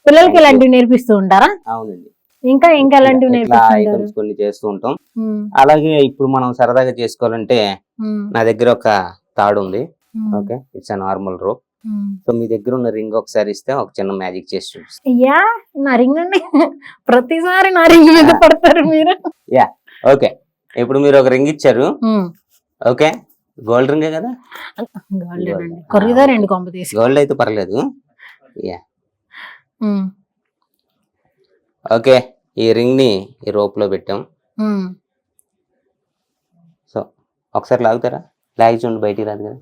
పిల్లలకి ఇలాంటివి నేర్పిస్తూ ఉంటారా? అవునండి. ఇంకా ఎలాంటివి నేర్పిస్తుంటారు? ఐటమ్స్ కొన్ని చేస్తూ ఉంటాం. అలాగే ఇప్పుడు మనం సరదాగా చేసుకోవాలంటే నా దగ్గర ఒక తాడు ఉంది. Okay, it's a normal rope. So మీ దగ్గర ఉన్న రింగ్ ఒకసారి ఇస్తే ఒక చిన్న మ్యాజిక్ చేసి చూపిస్తాను. అయ్యా నా రింగ్ అండి, ప్రతిసారి నా రింగ్ మీద పడతారు మీరు. యా ఓకే, ఇప్పుడు మీరు ఒక రింగ్ ఇచ్చారు. ఓకే, గోల్డ్ రింగే కదా? గోల్డ్ అండి, కొరిదా రెండు కొంప తీసి. గోల్డ్ అయితే పర్లేదు. యా ఓకే, ఈ రింగ్ ని ఈ రోప్ లో పెట్టాం. సో ఒకసారి లాగుతారా? లాగి చూడండి, బయటికి రాదు కదా.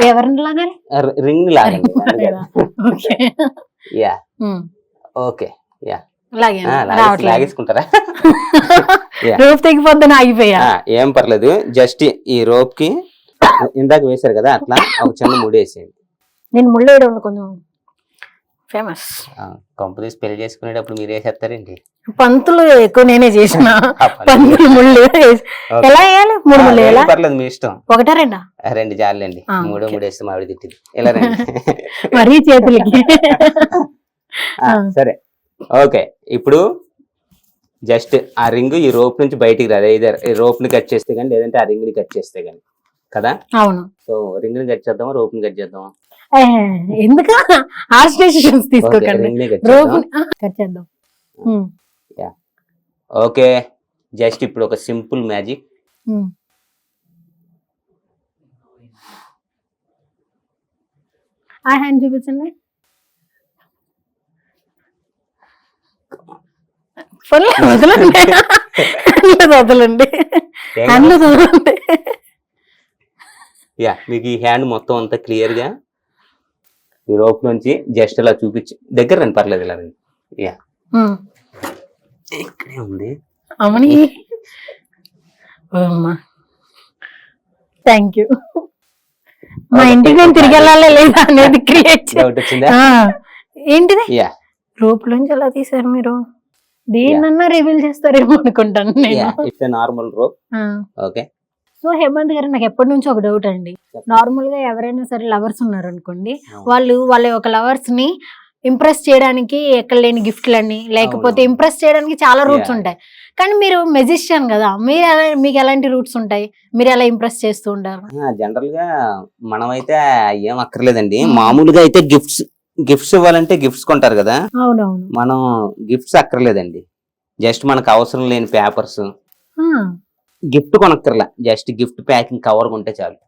ఎవరిని లాగాలి? రింగ్ ని లాగండి. యా ఓకే, యా లాగేసుకుంటారా? రోప్ తెగిపోద్దని ఆగిపోయా. ఏం పర్లేదు, జస్ట్ ఈ రోప్ కి ఇందాక వేశారు కదా, అట్లా ఒక చిన్న ముడి వేసేయండి. నేను ముళ్ళేయడం కొంచెం ఫేమస్. కంపెనీస్ పెళ్లి చేసుకునేటప్పుడు మీరు వేసేస్తారేంటి? పంతులు ఎక్కువ నేనే చేసిన. పంతులు ముళ్ళు ఎలా వేయాలి? 3 ముళ్ళు వేయాలా? పర్లేదు, మీ ఇష్టం. ఒకటా రెండా? 2 చాలండి. 3 వేస్తే మావిడ తిట్టింది. ఇలా రండి. మరీ చేతులకి. సరే ఓకే, ఇప్పుడు జస్ట్ ఆ రింగ్ ఈ రోప్ నుంచి బయటికి రాదు. ఇదే రోప్ ని కట్ చేస్తే గానీ, లేదంటే ఆ రింగ్ ని కట్ చేస్తే గానీ కదా. అవును. సో రింగ్ ని కట్ చేద్దామా, రోప్ ని కట్ చేద్దామా? ఎందుకు హార్ష్ డెసిషన్స్ తీసుకోకండి, రోప్ కట్ చేద్దాం. ఓకే, జస్ట్ ఇప్పుడు ఒక సింపుల్ మ్యాజిక్. ఆ హ్యాండ్ చూపించండి. వదలండి, వదలండి, హ్యాండ్లు వదలండి. యా, మీకు ఈ హ్యాండ్ మొత్తం అంతా క్లియర్ గా ఈ రోప్ నుంచి జస్ట్ ఇలా చూపించి దగ్గర రండి, పర్లేదు ఇలా రండి. యా ఇక్కడే ఉంది. అమ్మని థ్యాంక్ యూ. మా ఇంటికి నేను తిరిగి వెళ్ళాలి లేదా అనేది క్రియేట్ డౌట్ వచ్చిందా? ఏంటిది? యా, రోప్ లోంచి ఎలా తీసారు మీరు? దేన్నన్నా రివీల్ చేస్తారేమో అనుకుంటాను నేను. It's normal rope. Okay, so Hemant గారు, నాకు ఎప్పటి నుంచి ఒక డౌట్ అండి. నార్మల్ గా ఎవరైనా సరే లవర్స్ ఉన్నారు అనుకోండి, వాళ్ళ ఒక లవర్స్ ని ఇంప్రెస్ చేయడానికి ఎక్కడ లేని గిఫ్ట్లని, లేకపోతే ఇంప్రెస్ చేయడానికి చాలా రూట్స్ ఉంటాయి. కానీ మీరు మెజిషియన్ కదా, మీకు ఎలాంటి రూట్స్ ఉంటాయి? మీరు ఎలా ఇంప్రెస్ చేస్తూ ఉంటారు? జనరల్ గా మనమైతే ఏం అక్కర్లేదండి. మామూలుగా అయితే గిఫ్ట్స్ ఇవ్వాలంటే గిఫ్ట్స్ కొంటారు కదా. అవునవును. మనం గిఫ్ట్స్ అక్కర్లేదండి. జస్ట్ మనకు అవసరం లేని పేపర్స్, గిఫ్ట్ కొనక్కర్లా, జస్ట్ గిఫ్ట్ ప్యాకింగ్ కవర్ కొంటే చాలు.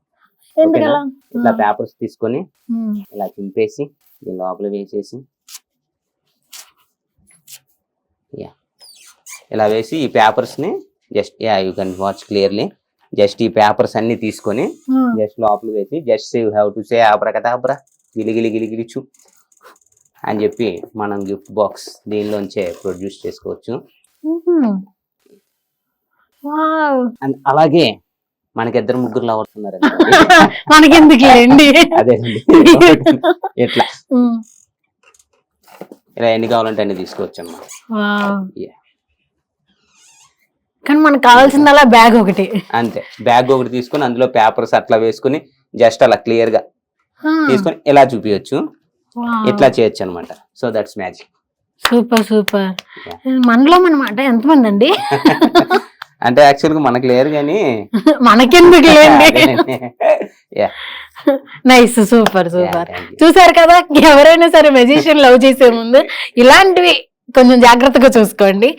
ఇట్లా పేపర్స్ తీసుకొని ఇలా చింపేసి దీని లోపల వేసేసి ఇలా వేసి ఈ పేపర్స్ ని just you can watch clearly. Just ఈ పేపర్స్ అన్ని తీసుకొని జస్ట్ లోపల వేసి just you have to say abracadabra గిలిగిలి గిలిగిలిచు అని చెప్పి మనం గిఫ్ట్ బాక్స్ దీనిలోంచే ప్రొడ్యూస్ చేసుకోవచ్చు. అలాగే మనకి 2-3 లవర్స్ ఉన్నారు. మనకెందుకులేండి, అదేనండి. ఇట్లా ఇలా ఎన్ని కావాలంటే అన్ని తీసుకోవచ్చమ్మా. కానీ మనకు కావాల్సిందల్లా బ్యాగ్ ఒకటి, అంతే. బ్యాగ్ ఒకటి తీసుకొని అందులో పేపర్స్ అట్లా వేసుకుని జస్ట్ అలా క్లియర్ గా తీసుకొని ఇలా చూపించచ్చు, ఇట్లా చేయొచ్చు అనమాట. So that's magic. Super super. మనలో మనమాట ఎంతమంది అండి? అంటే యాక్చువల్ గా మనకు లేరు కానీ మనకెందుకు లేండి. Nice, super super. చూసారు కదా, ఎవరైనా సరే మెజిషియన్ లవ్ చేసే ముందు ఇలాంటివి కొంచెం జాగ్రత్తగా చూసుకోండి.